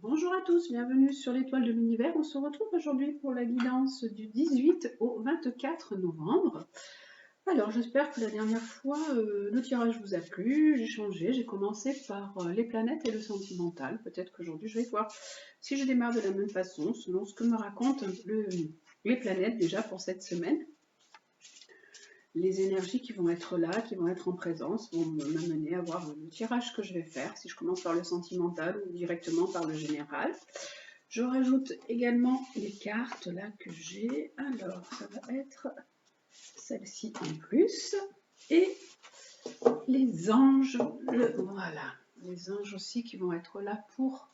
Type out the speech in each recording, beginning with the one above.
Bonjour à tous, bienvenue sur l'étoile de l'univers. On se retrouve aujourd'hui pour la guidance du 18 au 24 novembre. Alors j'espère que la dernière fois le tirage vous a plu, j'ai changé, j'ai commencé par les planètes et le sentimental. Peut-être qu'aujourd'hui je vais voir si je démarre de la même façon selon ce que me racontent les planètes déjà pour cette semaine. Les énergies qui vont être là, qui vont être en présence, vont m'amener à voir le tirage que je vais faire, si je commence par le sentimental ou directement par le général. Je rajoute également les cartes là que j'ai. Alors, ça va être celle-ci en plus. Et les anges, voilà, les anges aussi qui vont être là pour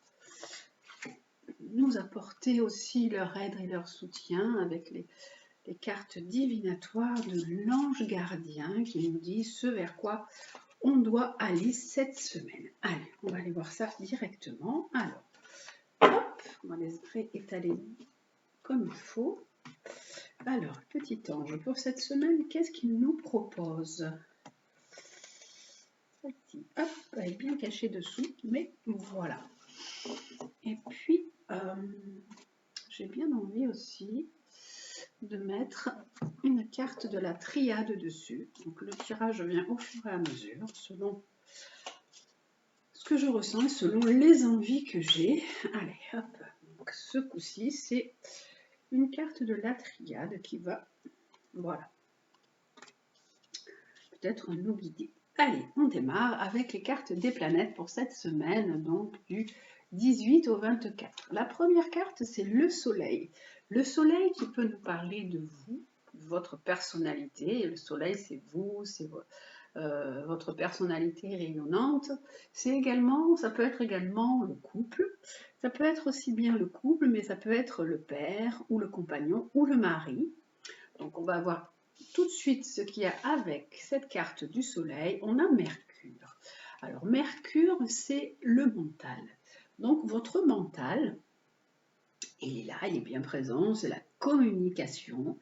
nous apporter aussi leur aide et leur soutien avec les cartes divinatoires de l'ange gardien qui nous dit ce vers quoi on doit aller cette semaine. Allez, on va aller voir ça directement. Alors, hop, on va les étaler comme il faut. Alors, petit ange, pour cette semaine, qu'est-ce qu'il nous propose? Celle-ci, hop, elle est bien cachée dessous, mais voilà. Et puis, j'ai bien envie aussi de mettre une carte de la triade dessus. Donc le tirage vient au fur et à mesure, selon ce que je ressens et selon les envies que j'ai. Allez, hop. Donc ce coup-ci, c'est une carte de la triade qui va, voilà, peut-être nous guider. Allez, on démarre avec les cartes des planètes pour cette semaine, donc du 18 au 24. La première carte, c'est le soleil. Le soleil qui peut nous parler de vous, de votre personnalité. Le soleil, c'est vous, c'est votre personnalité rayonnante. C'est également, ça peut être également le couple. Ça peut être aussi bien le couple, mais ça peut être le père ou le compagnon ou le mari. Donc on va voir tout de suite ce qu'il y a avec cette carte du soleil. On a Mercure. Alors Mercure, c'est le mental. Donc votre mental, il est là, il est bien présent, c'est la communication.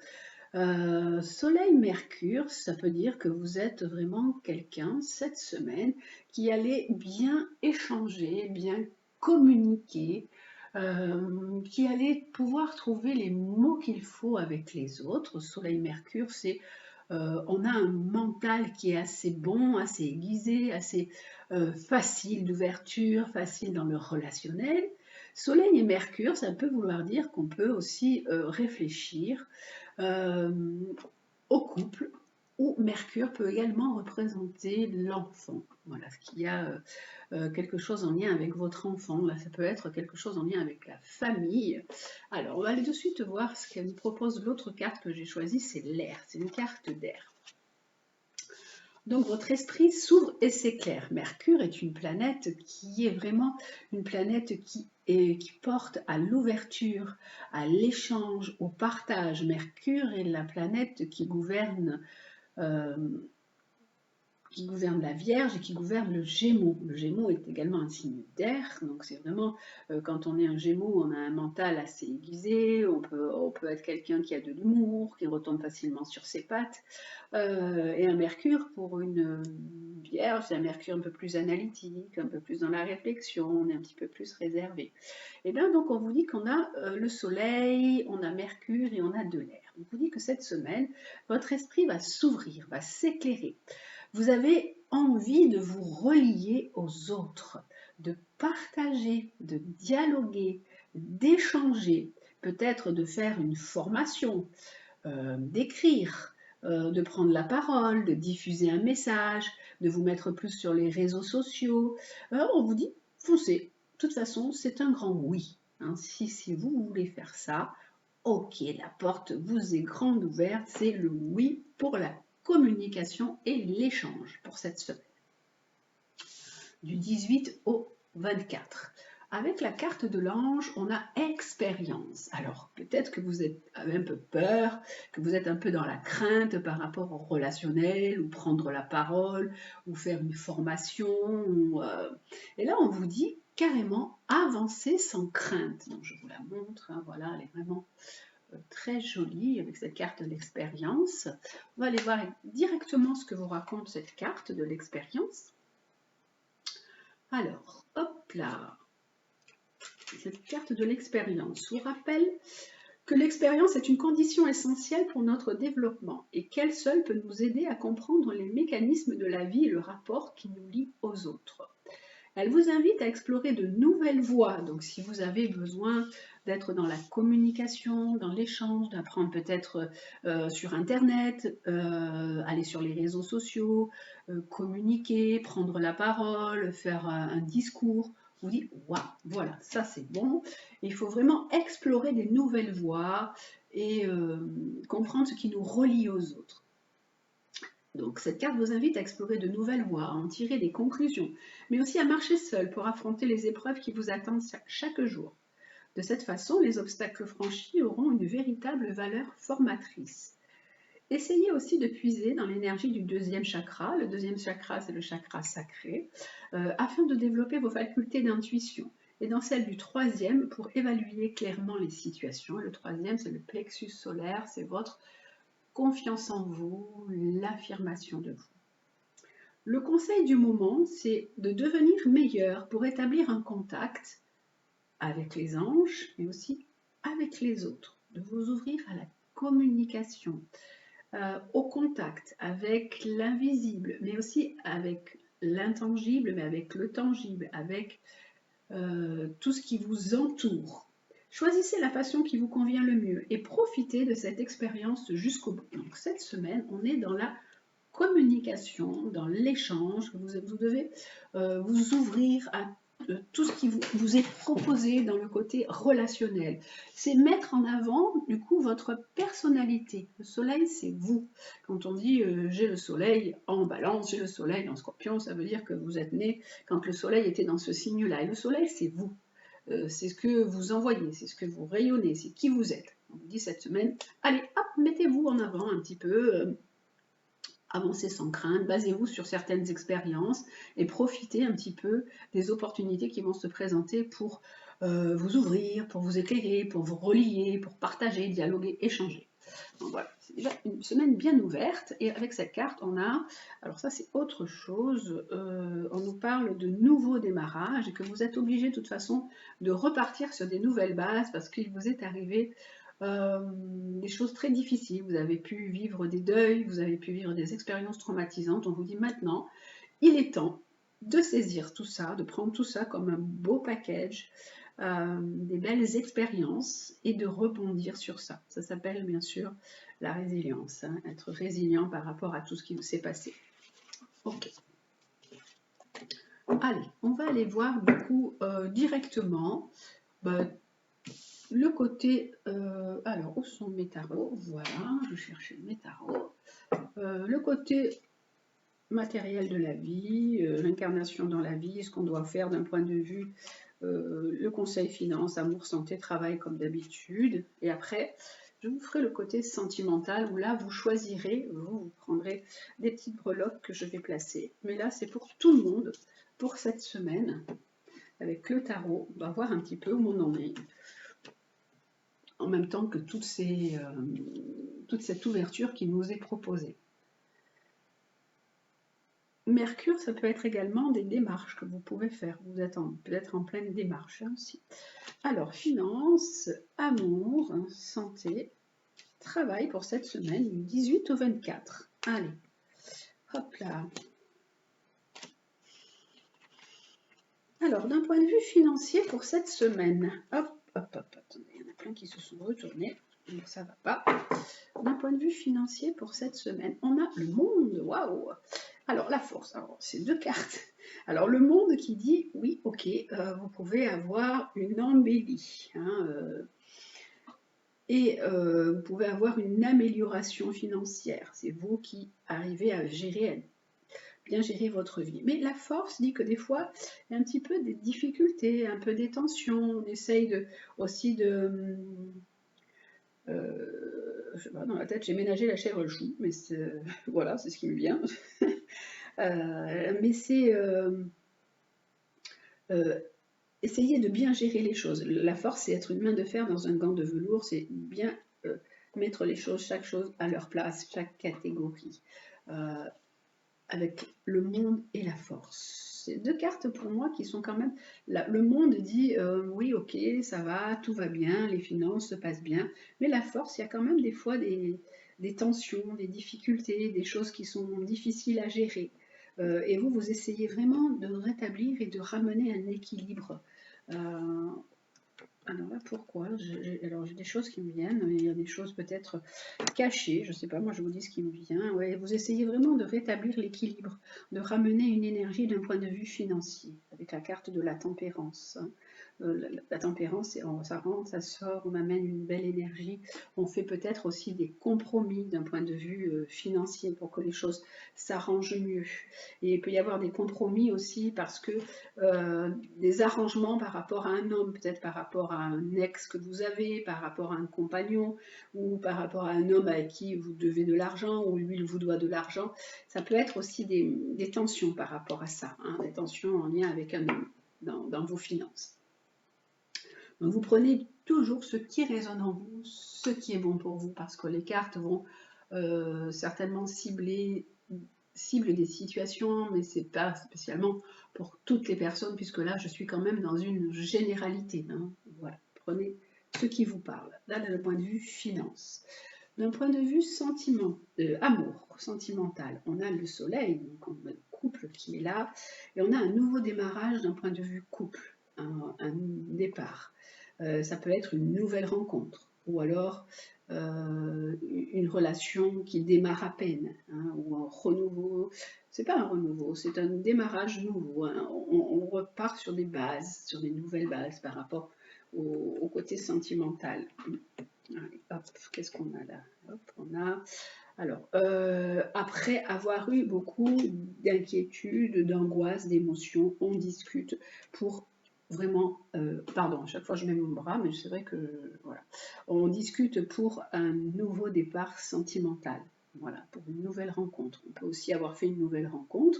Soleil Mercure, ça peut dire que vous êtes vraiment quelqu'un cette semaine qui allait bien échanger, bien communiquer, qui allait pouvoir trouver les mots qu'il faut avec les autres. Soleil Mercure, c'est on a un mental qui est assez bon, assez aiguisé, assez facile d'ouverture, facile dans le relationnel. Soleil et Mercure, ça peut vouloir dire qu'on peut aussi réfléchir euh, au couple, où Mercure peut également représenter l'enfant. Voilà, ce qu'il y a quelque chose en lien avec votre enfant. Là, ça peut être quelque chose en lien avec la famille. Alors, on va aller de suite voir ce qu'elle nous propose. L'autre carte que j'ai choisie, c'est l'air. C'est une carte d'air. Donc votre esprit s'ouvre et s'éclaire. Mercure est une planète qui est vraiment une planète qui porte à l'ouverture, à l'échange, au partage. Mercure est la planète euh, qui gouverne la Vierge et qui gouverne le Gémeaux. Le Gémeaux est également un signe d'air, donc c'est vraiment, quand on est un Gémeaux, on a un mental assez aiguisé, on peut être quelqu'un qui a de l'humour, qui retombe facilement sur ses pattes, et un Mercure pour une Vierge, c'est un Mercure un peu plus analytique, un peu plus dans la réflexion, on est un petit peu plus réservé. Et bien donc on vous dit qu'on a le Soleil, on a Mercure et on a de l'air. On vous dit que cette semaine, votre esprit va s'ouvrir, va s'éclairer. Vous avez envie de vous relier aux autres, de partager, de dialoguer, d'échanger, peut-être de faire une formation, d'écrire, de prendre la parole, de diffuser un message, de vous mettre plus sur les réseaux sociaux. On vous dit, foncez. De toute façon, c'est un grand oui. Hein. Si vous voulez faire ça, ok, la porte vous est grande ouverte, c'est le oui pour la communication et l'échange pour cette semaine. Du 18 au 24. Avec la carte de l'ange, on a expérience. Alors, peut-être que vous êtes un peu peur, que vous êtes un peu dans la crainte par rapport au relationnel, ou prendre la parole, ou faire une formation. Et là, on vous dit carrément avancer sans crainte. Donc, je vous la montre, hein, voilà, elle est vraiment très jolie avec cette carte de l'expérience. On va aller voir directement ce que vous raconte cette carte de l'expérience. Alors, hop là. cette carte de l'expérience vous rappelle que l'expérience est une condition essentielle pour notre développement et qu'elle seule peut nous aider à comprendre les mécanismes de la vie et le rapport qui nous lie aux autres. Elle vous invite à explorer de nouvelles voies. Donc, si vous avez besoin d'être dans la communication, dans l'échange, d'apprendre peut-être sur Internet, aller sur les réseaux sociaux, communiquer, prendre la parole, faire un discours, vous dites « Waouh, voilà, ça c'est bon ». Il faut vraiment explorer des nouvelles voies et comprendre ce qui nous relie aux autres. Donc cette carte vous invite à explorer de nouvelles voies, à en tirer des conclusions, mais aussi à marcher seul pour affronter les épreuves qui vous attendent chaque jour. De cette façon, les obstacles franchis auront une véritable valeur formatrice. Essayez aussi de puiser dans l'énergie du deuxième chakra. Le deuxième chakra, c'est le chakra sacré, afin de développer vos facultés d'intuition. Et dans celle du troisième, pour évaluer clairement les situations. Le troisième, c'est le plexus solaire, c'est votre confiance en vous, l'affirmation de vous. Le conseil du moment, c'est de devenir meilleur pour établir un contact avec les anges, mais aussi avec les autres, de vous ouvrir à la communication, au contact avec l'invisible, mais aussi avec l'intangible, mais avec le tangible, avec tout ce qui vous entoure. Choisissez la façon qui vous convient le mieux et profitez de cette expérience jusqu'au bout. Donc cette semaine, on est dans la communication, dans l'échange. Vous devez vous ouvrir à tout ce qui vous est proposé dans le côté relationnel. C'est mettre en avant, du coup, votre personnalité. Le soleil, c'est vous. Quand on dit j'ai le soleil en balance, j'ai le soleil en scorpion, ça veut dire que vous êtes né quand le soleil était dans ce signe-là. Et le soleil, c'est vous. C'est ce que vous envoyez, c'est ce que vous rayonnez, c'est qui vous êtes. On vous dit cette semaine, allez, hop, mettez-vous en avant un petit peu, avancez sans crainte, basez-vous sur certaines expériences et profitez un petit peu des opportunités qui vont se présenter pour vous ouvrir, pour vous éclairer, pour vous relier, pour partager, dialoguer, échanger. Donc voilà, c'est déjà une semaine bien ouverte et avec cette carte on a, alors ça c'est autre chose, on nous parle de nouveaux démarrages et que vous êtes obligé de toute façon de repartir sur des nouvelles bases parce qu'il vous est arrivé des choses très difficiles, vous avez pu vivre des deuils, vous avez pu vivre des expériences traumatisantes, on vous dit maintenant, il est temps de saisir tout ça, de prendre tout ça comme un beau package, des belles expériences et de rebondir sur ça. Ça s'appelle bien sûr la résilience, hein, être résilient par rapport à tout ce qui vous s'est passé. Ok. Allez, on va aller voir du coup directement le côté, alors où sont mes tarots? Voilà, je cherchais mes tarots. Le côté matériel de la vie, l'incarnation dans la vie, ce qu'on doit faire d'un point de vue, le conseil finance, amour, santé, travail comme d'habitude. Et après, je vous ferai le côté sentimental où là, vous choisirez, vous prendrez des petites breloques que je vais placer. Mais là, c'est pour tout le monde, pour cette semaine. Avec le tarot, on va voir un petit peu où on en est. En même temps que toute cette ouverture qui nous est proposée. Mercure, ça peut être également des démarches que vous pouvez faire. Vous êtes peut-être en pleine démarche hein, aussi. Alors, finance, amour, santé, travail pour cette semaine, du 18 au 24. Allez, hop là. Alors, d'un point de vue financier pour cette semaine, hop, attendez, il y en a plein qui se sont retournés. Donc ça va pas. D'un point de vue financier pour cette semaine, on a le monde, waouh. Alors la force, alors c'est deux cartes. Alors le monde qui dit oui, ok, vous pouvez avoir une embellie, hein, et vous pouvez avoir une amélioration financière. C'est vous qui arrivez à bien gérer votre vie. Mais la force dit que des fois, il y a un petit peu des difficultés, un peu des tensions. On essaye aussi de je sais pas, dans la tête, j'ai ménagé la chèvre et le chou, mais voilà, c'est ce qui me vient. Mais c'est essayer de bien gérer les choses. La force, c'est être une main de fer dans un gant de velours, c'est bien mettre les choses, chaque chose à leur place, chaque catégorie. avec le monde et la force. C'est deux cartes pour moi qui sont quand même... le monde dit oui, ok, ça va, tout va bien, les finances se passent bien, mais la force, il y a quand même des fois des tensions, des difficultés, des choses qui sont difficiles à gérer. Et vous essayez vraiment de rétablir et de ramener un équilibre. Alors là, pourquoi? Alors j'ai des choses qui me viennent, il y a des choses peut-être cachées, je ne sais pas, moi je vous dis ce qui me vient. Ouais, vous essayez vraiment de rétablir l'équilibre, de ramener une énergie d'un point de vue financier, avec la carte de la tempérance. La tempérance, ça rentre, ça sort, on amène une belle énergie. On fait peut-être aussi des compromis d'un point de vue financier pour que les choses s'arrangent mieux. Et il peut y avoir des compromis aussi parce que des arrangements par rapport à un homme, peut-être par rapport à un ex que vous avez, par rapport à un compagnon, ou par rapport à un homme avec qui vous devez de l'argent, ou lui il vous doit de l'argent. Ça peut être aussi des tensions par rapport à ça, hein, des tensions en lien avec un homme dans vos finances. Donc vous prenez toujours ce qui résonne en vous, ce qui est bon pour vous, parce que les cartes vont certainement ciblent des situations, mais c'est pas spécialement pour toutes les personnes, puisque là je suis quand même dans une généralité. Hein. Voilà, prenez ce qui vous parle. Là, d'un point de vue finance. D'un point de vue amour, sentimental, on a le soleil, donc on a le couple qui est là, et on a un nouveau démarrage d'un point de vue couple, un départ. Ça peut être une nouvelle rencontre, ou alors une relation qui démarre à peine, hein, ou un renouveau. C'est pas un renouveau, c'est un démarrage nouveau. Hein. On repart sur des bases, sur des nouvelles bases par rapport au côté sentimental. Allez, hop, qu'est-ce qu'on a là? Hop, on a. Alors, après avoir eu beaucoup d'inquiétudes, d'angoisse, d'émotions, on discute pour vraiment, pardon, à chaque fois je mets mon bras, mais c'est vrai que, voilà, on discute pour un nouveau départ sentimental, voilà, pour une nouvelle rencontre. On peut aussi avoir fait une nouvelle rencontre,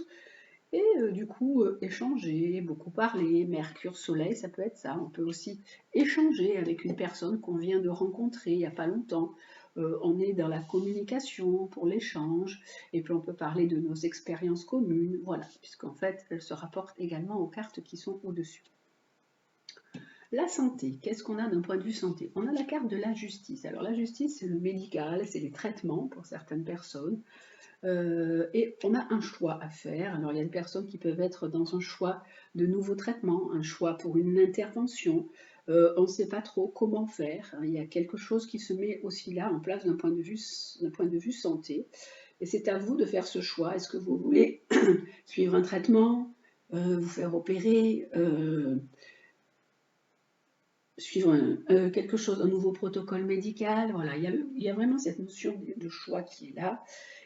et du coup, échanger, beaucoup parler, Mercure, Soleil, ça peut être ça. On peut aussi échanger avec une personne qu'on vient de rencontrer il n'y a pas longtemps. On est dans la communication pour l'échange, et puis on peut parler de nos expériences communes, voilà, puisqu'en fait, elles se rapportent également aux cartes qui sont au-dessus. La santé, qu'est-ce qu'on a d'un point de vue santé? On a la carte de la justice. Alors la justice, c'est le médical, c'est les traitements pour certaines personnes. Et on a un choix à faire. Alors il y a des personnes qui peuvent être dans un choix de nouveaux traitements, un choix pour une intervention. On ne sait pas trop comment faire. Il y a quelque chose qui se met aussi là en place d'un point de vue santé. Et c'est à vous de faire ce choix. Est-ce que vous voulez suivre un traitement, vous faire opérer, suivre quelque chose, un nouveau protocole médical? Voilà, il y a vraiment cette notion de choix qui est là.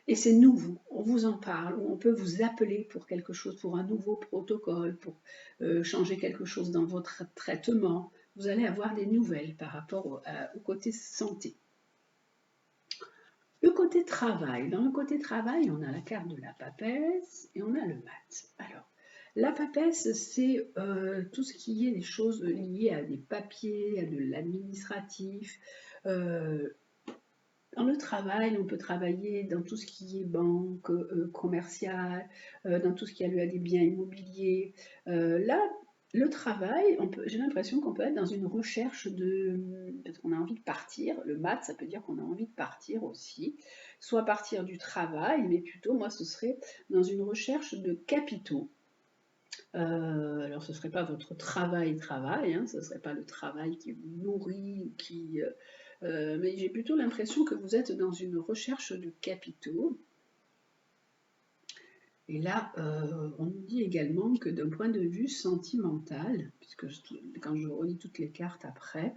Et c'est nouveau, on vous en parle, ou on peut vous appeler pour quelque chose, pour un nouveau protocole, pour changer quelque chose dans votre traitement. Vous allez avoir des nouvelles par rapport au côté santé. Le côté travail. Dans le côté travail, on a la carte de la papesse et on a le mat. Alors, la papesse, c'est tout ce qui est des choses liées à des papiers, à de l'administratif. Dans le travail, on peut travailler dans tout ce qui est banque, commerciale, dans tout ce qui a lieu à des biens immobiliers. Là, le travail, j'ai l'impression qu'on peut être dans une recherche peut-être qu'on a envie de partir. Le mat, ça peut dire qu'on a envie de partir aussi. Soit partir du travail, mais plutôt, moi, ce serait dans une recherche de capitaux. Alors, ce ne serait pas votre travail, hein, ce ne serait pas le travail qui vous nourrit, mais j'ai plutôt l'impression que vous êtes dans une recherche de capitaux. Et là, on nous dit également que d'un point de vue sentimental, puisque quand je relis toutes les cartes après,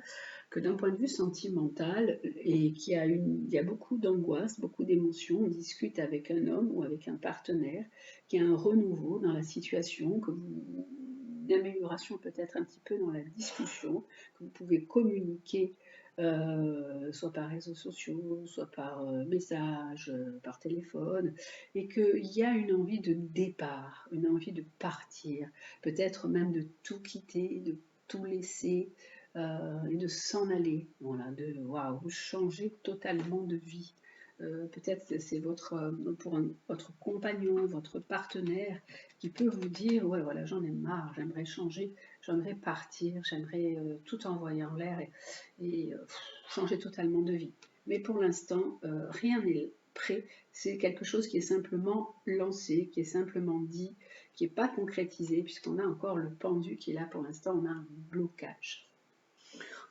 que d'un point de vue sentimental, et il y a beaucoup d'angoisse, beaucoup d'émotions, on discute avec un homme ou avec un partenaire, qu'il y a un renouveau dans la situation, une amélioration peut-être un petit peu dans la discussion, que vous pouvez communiquer soit par réseaux sociaux, soit par message, par téléphone, et qu'il y a une envie de départ, une envie de partir, peut-être même de tout quitter, de tout laisser, et de s'en aller, voilà, de waouh, changer totalement de vie. peut-être c'est votre compagnon, votre partenaire qui peut vous dire ouais voilà j'en ai marre, j'aimerais changer, j'aimerais partir, j'aimerais tout envoyer en l'air et changer totalement de vie. Mais pour l'instant, rien n'est prêt, c'est quelque chose qui est simplement lancé, qui est simplement dit, qui n'est pas concrétisé, puisqu'on a encore le pendu qui est là pour l'instant, on a un blocage.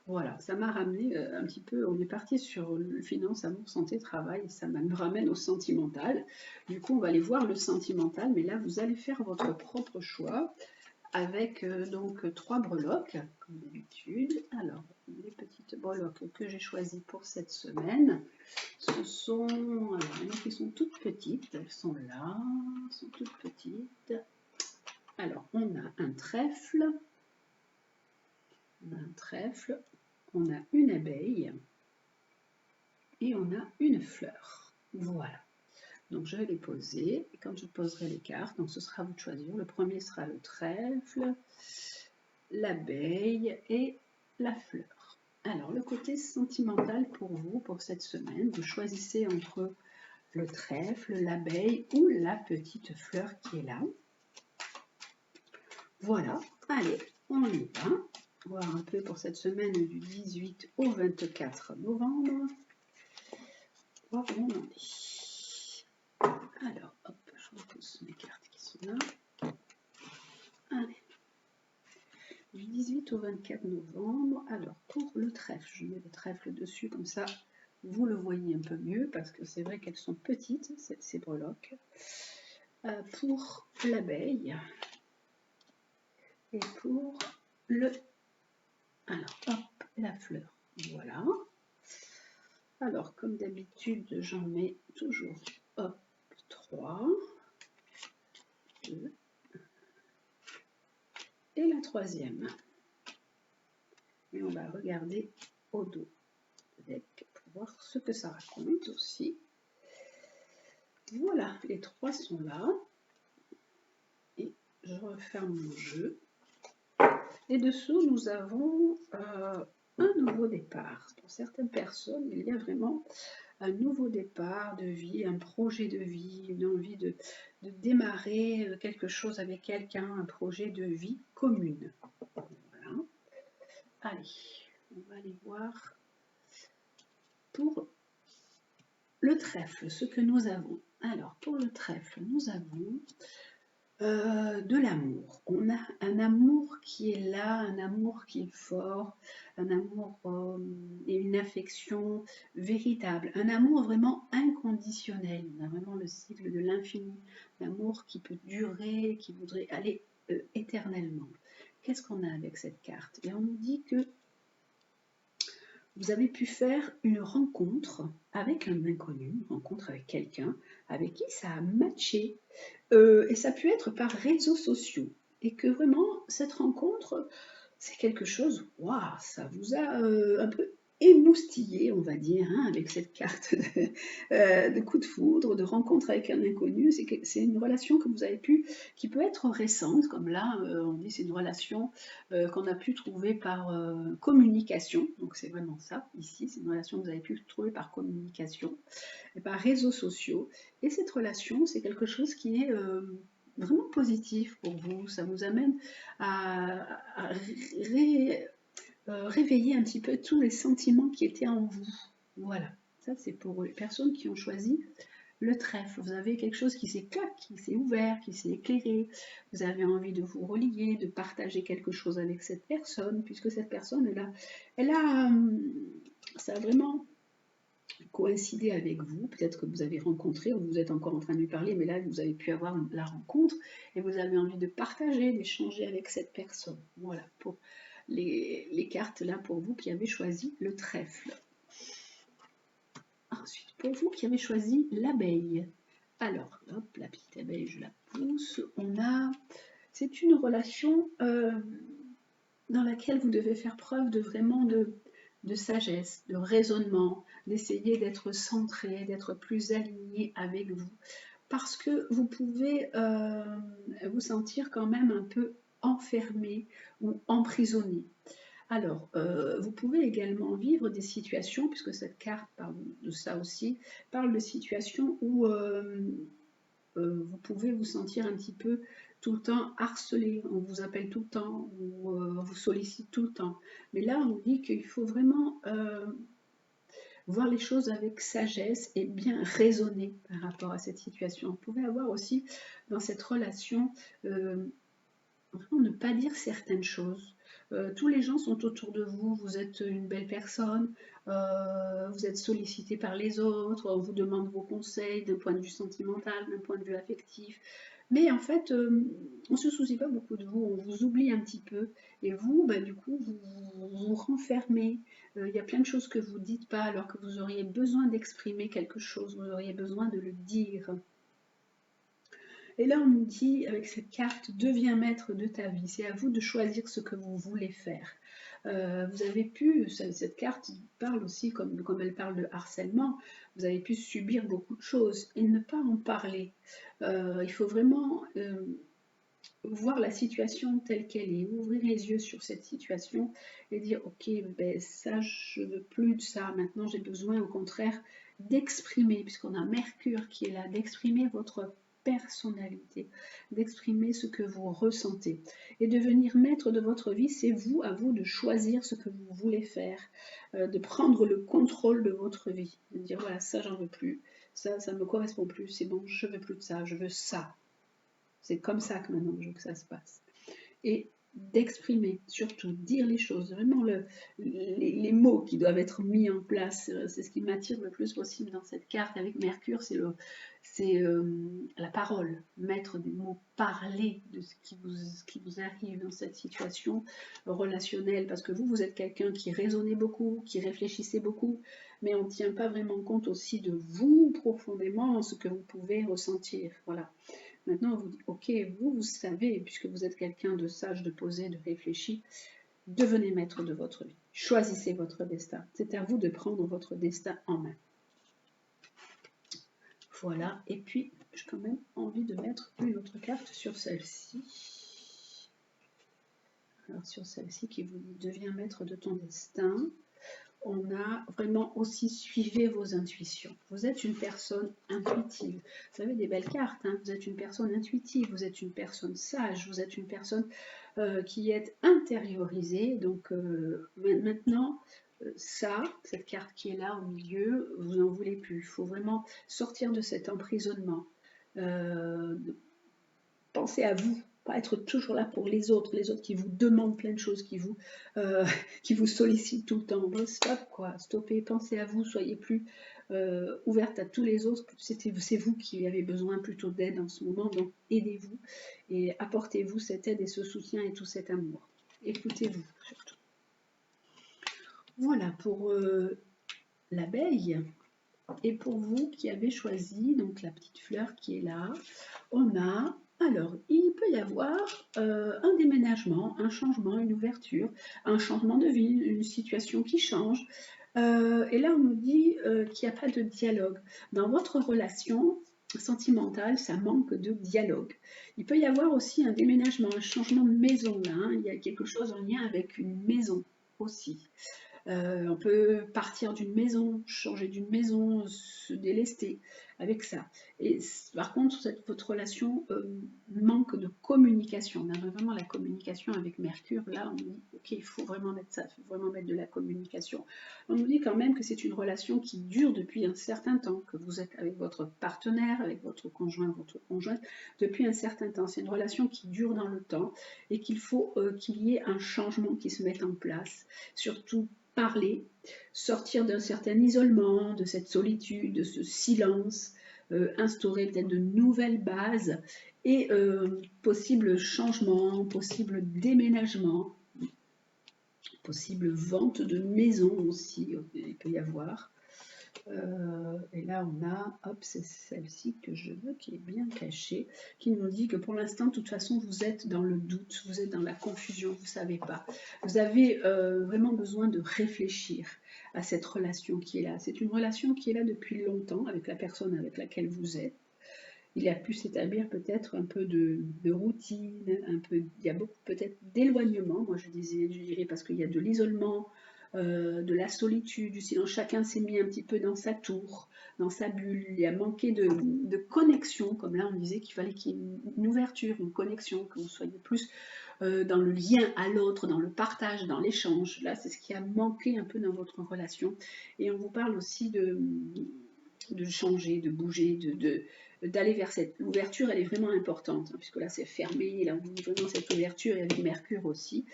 Voilà, ça m'a ramené un petit peu, on est parti sur le finance, amour, santé, travail, ça me ramène au sentimental. Du coup, on va aller voir le sentimental, mais là, vous allez faire votre propre choix avec donc 3 breloques, comme d'habitude. Alors, les petites breloques que j'ai choisies pour cette semaine, ce sont, alors, il y en a qui sont toutes petites, elles sont là, elles sont toutes petites. Alors, on a un trèfle, on a une abeille et on a une fleur. Voilà. Donc je vais les poser et quand je poserai les cartes, donc ce sera à vous de choisir. Le premier sera le trèfle, l'abeille et la fleur. Alors le côté sentimental pour vous, pour cette semaine, vous choisissez entre le trèfle, l'abeille ou la petite fleur qui est là. Voilà, allez, on y va. Voir un peu pour cette semaine du 18 au 24 novembre. Voir où on en est. Alors, hop, je repousse mes cartes qui sont là. Allez. Du 18 au 24 novembre. Alors, pour le trèfle, je mets le trèfle dessus, comme ça, vous le voyez un peu mieux, parce que c'est vrai qu'elles sont petites, ces breloques. Pour l'abeille. Et pour le... Alors, hop, la fleur. Voilà. Alors, comme d'habitude, j'en mets toujours, hop, 3, 2, et la troisième. Et on va regarder au dos avec pour voir ce que ça raconte aussi. Voilà, les 3 sont là. Et je referme mon jeu. Et dessous, nous avons un nouveau départ. Pour certaines personnes, il y a vraiment un nouveau départ de vie, un projet de vie, une envie de démarrer quelque chose avec quelqu'un, un projet de vie commune. Voilà. Allez, on va aller voir pour le trèfle, ce que nous avons. Alors, pour le trèfle, nous avons de l'amour. On a un amour qui est là, un amour qui est fort, un amour et une affection véritable, un amour vraiment inconditionnel. On a vraiment le cycle de l'infini, l'amour qui peut durer, qui voudrait aller éternellement. Qu'est-ce qu'on a avec cette carte? Et on nous dit que vous avez pu faire une rencontre avec un inconnu, une rencontre avec quelqu'un avec qui ça a matché. Et ça a pu être par réseaux sociaux. Et que vraiment, cette rencontre, c'est quelque chose, waouh, ça vous a un peu émoustillé, on va dire, hein, avec cette carte de coup de foudre, de rencontre avec un inconnu. C'est une relation que vous avez pu, qui peut être récente, comme là, on dit c'est une relation qu'on a pu trouver par communication. Donc c'est vraiment ça, ici, c'est une relation que vous avez pu trouver par communication et par réseaux sociaux. Et cette relation, c'est quelque chose qui est vraiment positif pour vous. Ça vous amène à réveiller un petit peu tous les sentiments qui étaient en vous. Voilà, ça c'est pour les personnes qui ont choisi le trèfle. Vous avez quelque chose qui s'est qui s'est ouvert, qui s'est éclairé. Vous avez envie de vous relier, de partager quelque chose avec cette personne, puisque cette personne, ça a vraiment coïncider avec vous, peut-être que vous avez rencontré ou vous êtes encore en train de lui parler, mais là vous avez pu avoir la rencontre et vous avez envie de partager, d'échanger avec cette personne. Voilà, pour les cartes là pour vous qui avez choisi le trèfle. Ensuite, pour vous qui avez choisi l'abeille. Alors, hop, la petite abeille, je la pousse. C'est une relation dans laquelle vous devez faire preuve de vraiment de sagesse, de raisonnement, d'essayer d'être centré, d'être plus aligné avec vous, parce que vous pouvez vous sentir quand même un peu enfermé ou emprisonné. Alors, vous pouvez également vivre des situations, puisque cette carte parle de ça aussi, parle de situations où vous pouvez vous sentir un petit peu tout le temps harcelé, on vous appelle tout le temps, ou on vous sollicite tout le temps. Mais là, on dit qu'il faut vraiment voir les choses avec sagesse et bien raisonner par rapport à cette situation. Vous pouvez avoir aussi dans cette relation, vraiment ne pas dire certaines choses. Tous les gens sont autour de vous, vous êtes une belle personne, vous êtes sollicité par les autres, on vous demande vos conseils d'un point de vue sentimental, d'un point de vue affectif. Mais en fait, on ne se soucie pas beaucoup de vous, on vous oublie un petit peu. Et vous, bah, du coup, vous vous renfermez. Il y a plein de choses que vous ne dites pas alors que vous auriez besoin d'exprimer quelque chose, vous auriez besoin de le dire. Et là, on nous dit, avec cette carte, deviens maître de ta vie. C'est à vous de choisir ce que vous voulez faire. Vous avez pu, cette carte parle aussi, comme elle parle de harcèlement, vous avez pu subir beaucoup de choses et ne pas en parler. Il faut vraiment voir la situation telle qu'elle est, ouvrir les yeux sur cette situation et dire, ok, ben, ça, je veux plus de ça. Maintenant, j'ai besoin, au contraire, d'exprimer, puisqu'on a Mercure qui est là, d'exprimer votre personnalité, d'exprimer ce que vous ressentez. Et devenir maître de votre vie, c'est vous, à vous de choisir ce que vous voulez faire, de prendre le contrôle de votre vie, de dire voilà, ça j'en veux plus, ça me correspond plus, c'est bon, je veux plus de ça, je veux ça. C'est comme ça que maintenant je veux que ça se passe. Et d'exprimer, surtout dire les choses, vraiment les mots qui doivent être mis en place, c'est ce qui m'attire le plus possible dans cette carte avec Mercure, c'est la parole, mettre des mots, parler de ce qui vous arrive dans cette situation relationnelle, parce que vous êtes quelqu'un qui raisonnait beaucoup, qui réfléchissait beaucoup, mais on ne tient pas vraiment compte aussi de vous profondément, ce que vous pouvez ressentir, voilà. Maintenant, on vous dit, ok, vous savez, puisque vous êtes quelqu'un de sage, de posé, de réfléchi, devenez maître de votre vie. Choisissez votre destin. C'est à vous de prendre votre destin en main. Voilà, et puis, j'ai quand même envie de mettre une autre carte sur celle-ci. Alors, sur celle-ci qui vous dit, deviens maître de ton destin. On a vraiment aussi suivez vos intuitions. Vous êtes une personne intuitive. Vous avez des belles cartes, hein. Vous êtes une personne intuitive, vous êtes une personne sage, vous êtes une personne qui est intériorisée. Donc maintenant, cette carte qui est là au milieu, vous n'en voulez plus. Il faut vraiment sortir de cet emprisonnement. Pensez à vous, pas être toujours là pour les autres qui vous demandent plein de choses, qui vous sollicitent tout le temps. Bon, stop, quoi, stoppez, pensez à vous, soyez plus ouverte à tous les autres. C'est vous qui avez besoin plutôt d'aide en ce moment, donc aidez-vous et apportez-vous cette aide et ce soutien et tout cet amour. Écoutez-vous surtout. Voilà pour l'abeille. Et pour vous qui avez choisi donc la petite fleur qui est là, on a, alors il peut y avoir un déménagement, un changement, une ouverture, un changement de vie, une situation qui change. Et là on nous dit qu'il n'y a pas de dialogue. Dans votre relation sentimentale, ça manque de dialogue. Il peut y avoir aussi un déménagement, un changement de maison là, hein. Il y a quelque chose en lien avec une maison aussi. On peut partir d'une maison, changer d'une maison, se délester avec ça. Et par contre, votre relation manque de communication. On a vraiment la communication avec Mercure. Là, on dit, ok, il faut vraiment mettre ça, il faut vraiment mettre de la communication. On nous dit quand même que c'est une relation qui dure depuis un certain temps, que vous êtes avec votre partenaire, avec votre conjoint, votre conjointe, depuis un certain temps. C'est une relation qui dure dans le temps et qu'il faut qu'il y ait un changement qui se mette en place. Surtout parler, sortir d'un certain isolement, de cette solitude, de ce silence, instaurer peut-être de nouvelles bases et possible changement, possible déménagement, possible vente de maison aussi, il peut y avoir. Et là on a, hop, c'est celle-ci que je veux, qui est bien cachée, qui nous dit que pour l'instant, de toute façon, vous êtes dans le doute, vous êtes dans la confusion, vous ne savez pas. Vous avez vraiment besoin de réfléchir à cette relation qui est là. C'est une relation qui est là depuis longtemps avec la personne avec laquelle vous êtes. il a pu s'établir peut-être un peu de routine, il y a beaucoup peut-être d'éloignement, moi je dirais parce qu'il y a de l'isolement, de la solitude, du silence. Chacun s'est mis un petit peu dans sa tour, dans sa bulle. Il y a manqué de connexion, comme là on disait qu'il fallait qu'il y ait une ouverture, une connexion, que vous soyez plus dans le lien à l'autre, dans le partage, dans l'échange. Là, c'est ce qui a manqué un peu dans votre relation. Et on vous parle aussi de changer, de bouger, d'aller vers cette ouverture. Elle est vraiment importante, hein, puisque là c'est fermé, là on dit vraiment cette ouverture, et avec Mercure aussi,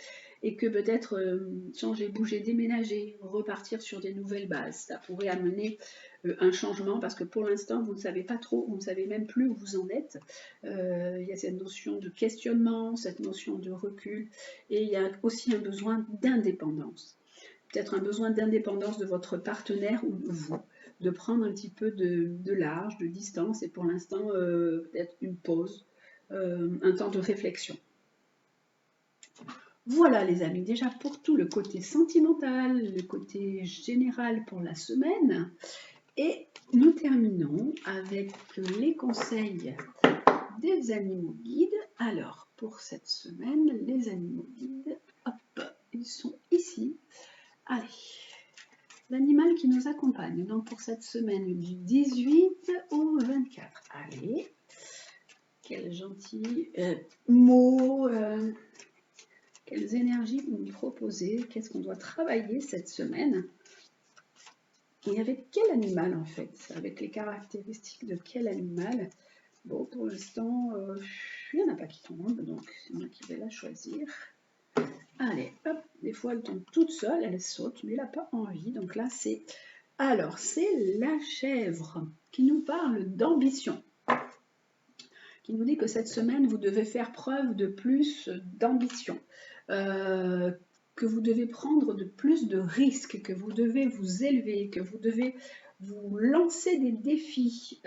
et que peut-être changer, bouger, déménager, repartir sur des nouvelles bases, ça pourrait amener un changement, parce que pour l'instant vous ne savez pas trop, vous ne savez même plus où vous en êtes. Il y a cette notion de questionnement, cette notion de recul, et il y a aussi un besoin d'indépendance, peut-être un besoin d'indépendance de votre partenaire ou de vous, de prendre un petit peu de large, de distance, et pour l'instant, peut-être une pause, un temps de réflexion. Voilà les amis, déjà pour tout le côté sentimental, le côté général pour la semaine. Et nous terminons avec les conseils des animaux guides. Alors, pour cette semaine, les animaux guides, hop, ils sont ici. Allez, l'animal qui nous accompagne donc pour cette semaine du 18 au 24. Allez, quel gentil mot, quelles énergies vous nous proposez, qu'est-ce qu'on doit travailler cette semaine? Et avec quel animal en fait? Avec les caractéristiques de quel animal? Bon, pour l'instant, il n'y en a pas qui tombent, donc c'est moi qui vais la choisir. Allez, hop, des fois elle tombe toute seule, elle saute, mais elle n'a pas envie. Donc là, c'est... Alors, c'est la chèvre qui nous parle d'ambition, qui nous dit que cette semaine, vous devez faire preuve de plus d'ambition, que vous devez prendre de plus de risques, que vous devez vous élever, que vous devez vous lancer des défis.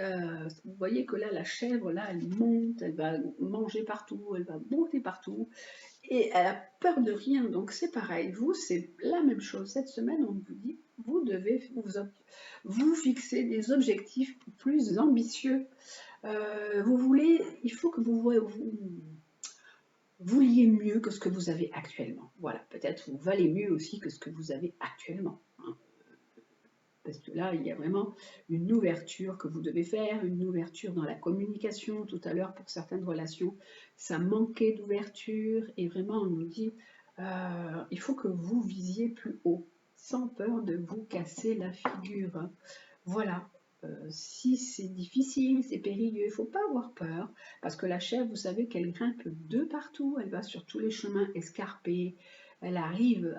Vous voyez que là, la chèvre, là, elle monte, elle va manger partout, elle va monter partout, et elle a peur de rien. Donc c'est pareil, vous, c'est la même chose. Cette semaine, on vous dit, vous devez vous fixer des objectifs plus ambitieux. Il faut que vous vouliez mieux que ce que vous avez actuellement. Voilà, peut-être vous valez mieux aussi que ce que vous avez actuellement, hein. Parce que là, il y a vraiment une ouverture que vous devez faire, une ouverture dans la communication. Tout à l'heure, pour certaines relations, ça manquait d'ouverture. Et vraiment, on nous dit, il faut que vous visiez plus haut, sans peur de vous casser la figure. Voilà. Si c'est difficile, c'est périlleux, il ne faut pas avoir peur, parce que la chèvre, vous savez qu'elle grimpe de partout, elle va sur tous les chemins escarpés, elle arrive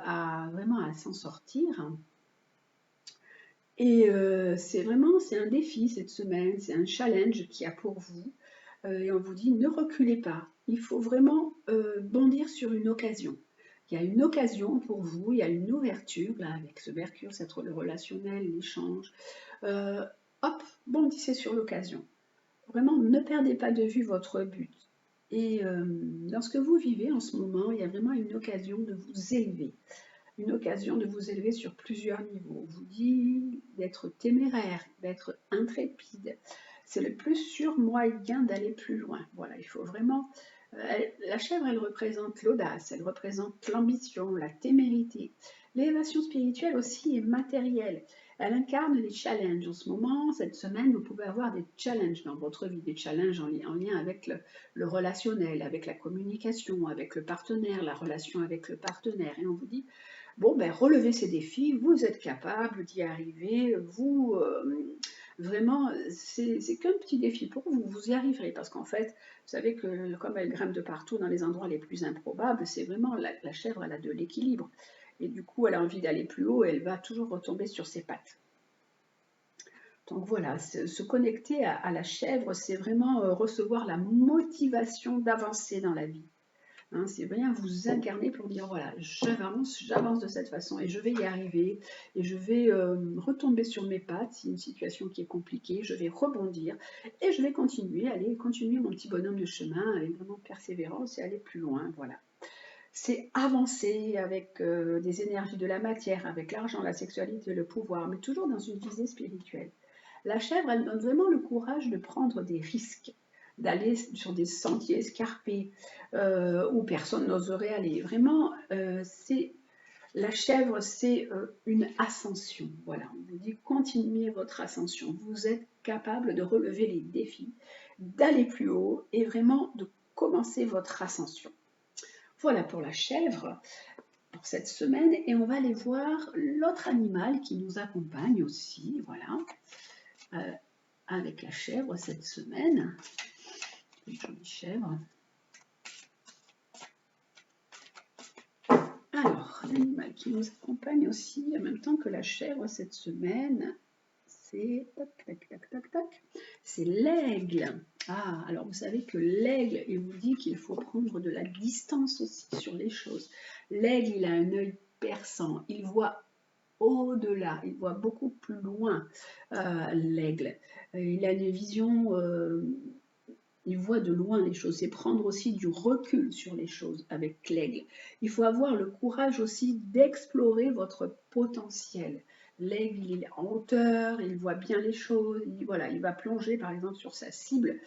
vraiment à s'en sortir. Et c'est un défi cette semaine, c'est un challenge qu'il y a pour vous. Et on vous dit, ne reculez pas, il faut vraiment bondir sur une occasion. Il y a une occasion pour vous, il y a une ouverture, là, avec ce Mercure, c'est le relationnel, l'échange. Hop, bondissez sur l'occasion. Vraiment, ne perdez pas de vue votre but. Et dans ce que vous vivez en ce moment, il y a vraiment une occasion de vous élever. Une occasion de vous élever sur plusieurs niveaux. On vous dit d'être téméraire, d'être intrépide. C'est le plus sûr moyen d'aller plus loin. Voilà, il faut vraiment... la chèvre, elle représente l'audace, elle représente l'ambition, la témérité. L'élévation spirituelle aussi est matérielle. Elle incarne les challenges. En ce moment, cette semaine, vous pouvez avoir des challenges dans votre vie, des challenges en lien avec le relationnel, avec la communication, avec le partenaire, la relation avec le partenaire. Et on vous dit, bon, ben, relevez ces défis, vous êtes capable d'y arriver, vraiment, c'est qu'un petit défi pour vous, vous y arriverez, parce qu'en fait, vous savez que comme elle grimpe de partout dans les endroits les plus improbables, c'est vraiment, la chèvre, elle a de l'équilibre, et du coup, elle a envie d'aller plus haut, et elle va toujours retomber sur ses pattes. Donc voilà, se connecter à la chèvre, c'est vraiment recevoir la motivation d'avancer dans la vie. Hein, c'est bien vous incarner pour dire voilà, j'avance de cette façon et je vais y arriver et je vais retomber sur mes pattes. Si une situation qui est compliquée, je vais rebondir et je vais continuer mon petit bonhomme de chemin avec vraiment persévérance et aller plus loin. Voilà. C'est avancer avec des énergies de la matière, avec l'argent, la sexualité, le pouvoir, mais toujours dans une visée spirituelle. La chèvre, elle donne vraiment le courage de prendre des risques, d'aller sur des sentiers escarpés où personne n'oserait aller. Vraiment, la chèvre, c'est une ascension. Voilà, on vous dit continuez votre ascension. Vous êtes capable de relever les défis, d'aller plus haut et vraiment de commencer votre ascension. Voilà pour la chèvre pour cette semaine et on va aller voir l'autre animal qui nous accompagne aussi. Voilà, avec la chèvre cette semaine. Une jolie chèvre. Alors, l'animal qui nous accompagne aussi en même temps que la chèvre cette semaine, c'est c'est l'aigle. Ah, alors vous savez que l'aigle, il vous dit qu'il faut prendre de la distance aussi sur les choses. L'aigle, il a un œil perçant, il voit au-delà, il voit beaucoup plus loin, l'aigle. Il a une vision, il voit de loin les choses, c'est prendre aussi du recul sur les choses avec l'aigle. Il faut avoir le courage aussi d'explorer votre potentiel. L'aigle, il est en hauteur, il voit bien les choses, voilà, il va plonger par exemple sur sa cible.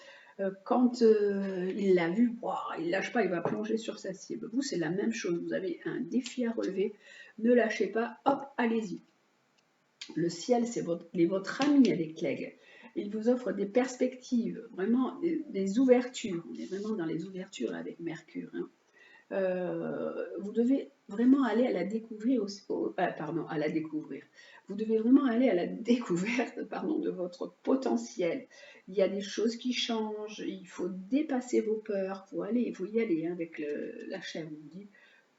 Quand il l'a vu, il ne lâche pas, il va plonger sur sa cible. Vous, c'est la même chose, vous avez un défi à relever, ne lâchez pas, hop, allez-y. Le ciel, c'est votre ami avec l'aigle. Il vous offre des perspectives, vraiment des ouvertures. On est vraiment dans les ouvertures avec Mercure. Hein. Vous devez vraiment aller à la découvrir, à la découvrir. Vous devez vraiment aller à la découverte, de votre potentiel. Il y a des choses qui changent. Il faut dépasser vos peurs. Il faut y aller hein, avec la chèvre. On dit,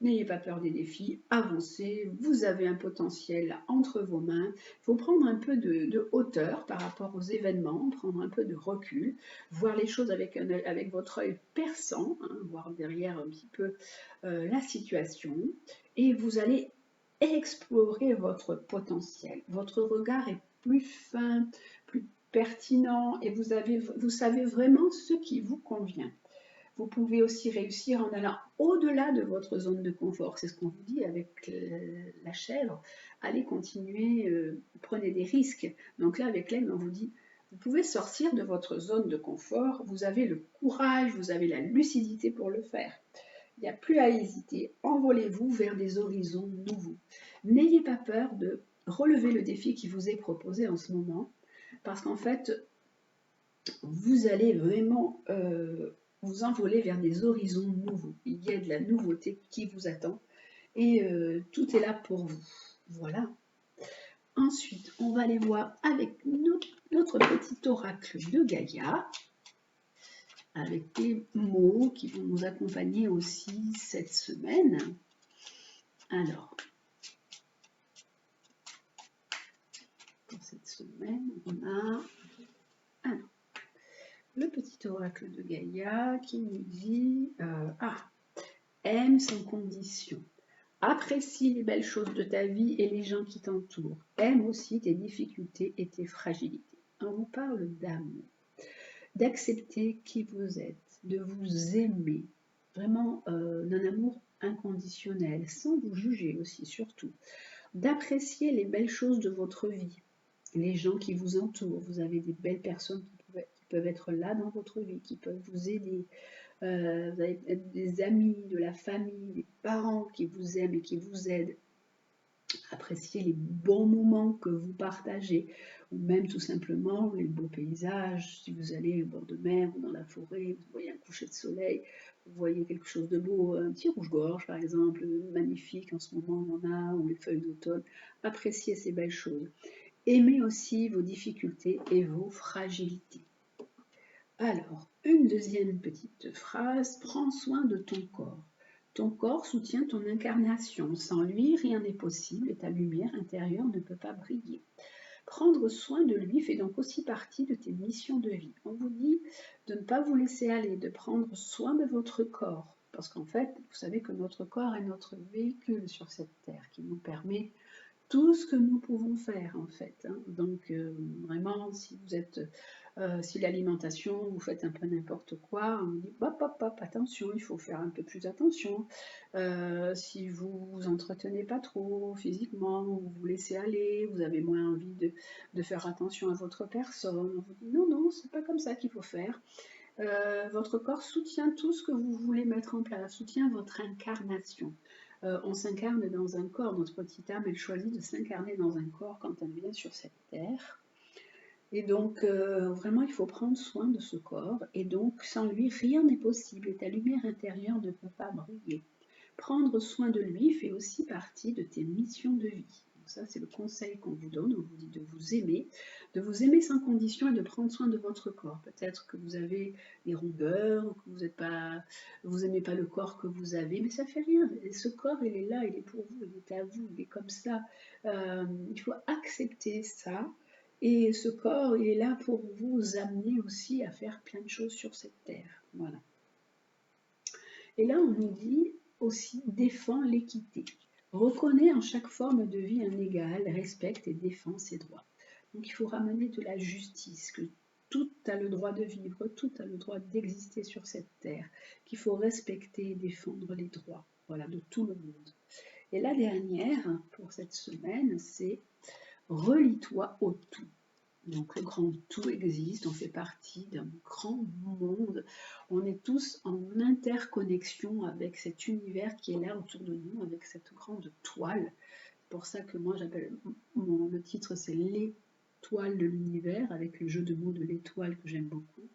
n'ayez pas peur des défis, avancez, vous avez un potentiel entre vos mains. Il faut prendre un peu de hauteur par rapport aux événements, prendre un peu de recul, voir les choses avec votre œil perçant, hein, voir derrière un petit peu la situation, et vous allez explorer votre potentiel. Votre regard est plus fin, plus pertinent, et vous savez vraiment ce qui vous convient. Vous pouvez aussi réussir en allant au-delà de votre zone de confort. C'est ce qu'on vous dit avec la chèvre. Allez continuer, prenez des risques. Donc là, avec l'aigle, on vous dit, vous pouvez sortir de votre zone de confort. Vous avez le courage, vous avez la lucidité pour le faire. Il n'y a plus à hésiter. Envolez-vous vers des horizons nouveaux. N'ayez pas peur de relever le défi qui vous est proposé en ce moment. Parce qu'en fait, vous allez vraiment vous envoler vers des horizons nouveaux. Il y a de la nouveauté qui vous attend et tout est là pour vous. Voilà. Ensuite, on va aller voir avec notre petit oracle de Gaïa, avec des mots qui vont nous accompagner aussi cette semaine. Alors, pour cette semaine, on a le petit oracle de Gaïa qui nous dit aime sans condition. Apprécie les belles choses de ta vie et les gens qui t'entourent. Aime aussi tes difficultés et tes fragilités. On vous parle d'amour, d'accepter qui vous êtes, de vous aimer, vraiment d'un amour inconditionnel, sans vous juger aussi surtout, d'apprécier les belles choses de votre vie, les gens qui vous entourent. Vous avez des belles personnes qui peuvent être là dans votre vie, qui peuvent vous aider. Vous avez des amis, de la famille, des parents qui vous aiment et qui vous aident. Appréciez les bons moments que vous partagez, ou même tout simplement les beaux paysages. Si vous allez au bord de mer ou dans la forêt, vous voyez un coucher de soleil, vous voyez quelque chose de beau, un petit rouge-gorge par exemple, magnifique en ce moment, il y en a, ou les feuilles d'automne. Appréciez ces belles choses. Aimez aussi vos difficultés et vos fragilités. Alors, une deuxième petite phrase, prends soin de ton corps. Ton corps soutient ton incarnation. Sans lui, rien n'est possible et ta lumière intérieure ne peut pas briller. Prendre soin de lui fait donc aussi partie de tes missions de vie. On vous dit de ne pas vous laisser aller, de prendre soin de votre corps. Parce qu'en fait, vous savez que notre corps est notre véhicule sur cette terre qui nous permet tout ce que nous pouvons faire en fait, hein. Donc vraiment, si vous êtes, si l'alimentation, vous faites un peu n'importe quoi, on dit hop, hop, hop, attention, il faut faire un peu plus attention. Si vous vous entretenez pas trop physiquement, vous vous laissez aller, vous avez moins envie de faire attention à votre personne, on vous dit non, non, c'est pas comme ça qu'il faut faire. Votre corps soutient tout ce que vous voulez mettre en place, soutient votre incarnation. On s'incarne dans un corps, notre petite âme, elle choisit de s'incarner dans un corps quand elle vient sur cette terre. Et donc, vraiment, il faut prendre soin de ce corps. Et donc, sans lui, rien n'est possible. Et ta lumière intérieure ne peut pas briller. Prendre soin de lui fait aussi partie de tes missions de vie. Donc ça, c'est le conseil qu'on vous donne. On vous dit de vous aimer sans condition et de prendre soin de votre corps. Peut-être que vous avez des rondeurs, que vous n'aimez pas le corps que vous avez, mais ça fait rien. Et ce corps, il est là, il est pour vous, il est à vous, il est comme ça. Il faut accepter ça. Et ce corps, il est là pour vous amener aussi à faire plein de choses sur cette terre. Voilà. Et là, on nous dit aussi défends l'équité. Reconnais en chaque forme de vie un égal, respecte et défend ses droits. Donc il faut ramener de la justice, que tout a le droit de vivre, tout a le droit d'exister sur cette terre, qu'il faut respecter et défendre les droits, voilà, de tout le monde. Et la dernière pour cette semaine, c'est relie-toi au tout. Donc le grand tout existe, on fait partie d'un grand monde, on est tous en interconnexion avec cet univers qui est là autour de nous, avec cette grande toile. C'est pour ça que moi j'appelle, le titre c'est l'étoile de l'univers, avec le jeu de mots de l'étoile que j'aime beaucoup.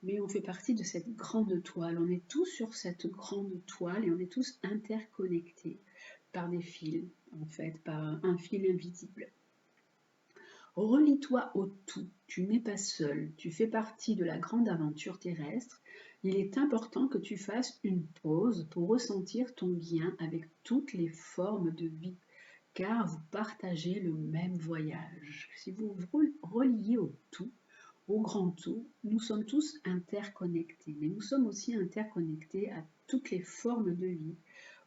Mais on fait partie de cette grande toile, on est tous sur cette grande toile et on est tous interconnectés par des fils, en fait, par un fil invisible. Relie-toi au tout, tu n'es pas seul, tu fais partie de la grande aventure terrestre. Il est important que tu fasses une pause pour ressentir ton lien avec toutes les formes de vie, car vous partagez le même voyage. Si vous vous reliez au tout, au grand tout, nous sommes tous interconnectés, mais nous sommes aussi interconnectés à toutes les formes de vie,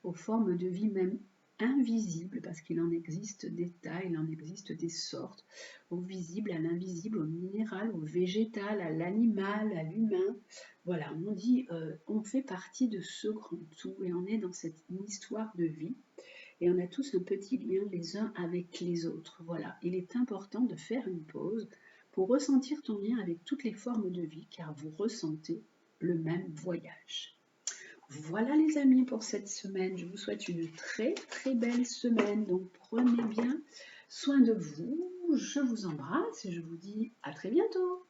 aux formes de vie même invisibles, parce qu'il en existe des tas, il en existe des sortes, au visible, à l'invisible, au minéral, au végétal, à l'animal, à l'humain. Voilà, on dit, on fait partie de ce grand tout et on est dans cette histoire de vie. Et on a tous un petit lien les uns avec les autres. Voilà, il est important de faire une pause pour ressentir ton lien avec toutes les formes de vie, car vous ressentez le même voyage. Voilà les amis pour cette semaine. Je vous souhaite une très très belle semaine. Donc prenez bien soin de vous. Je vous embrasse et je vous dis à très bientôt.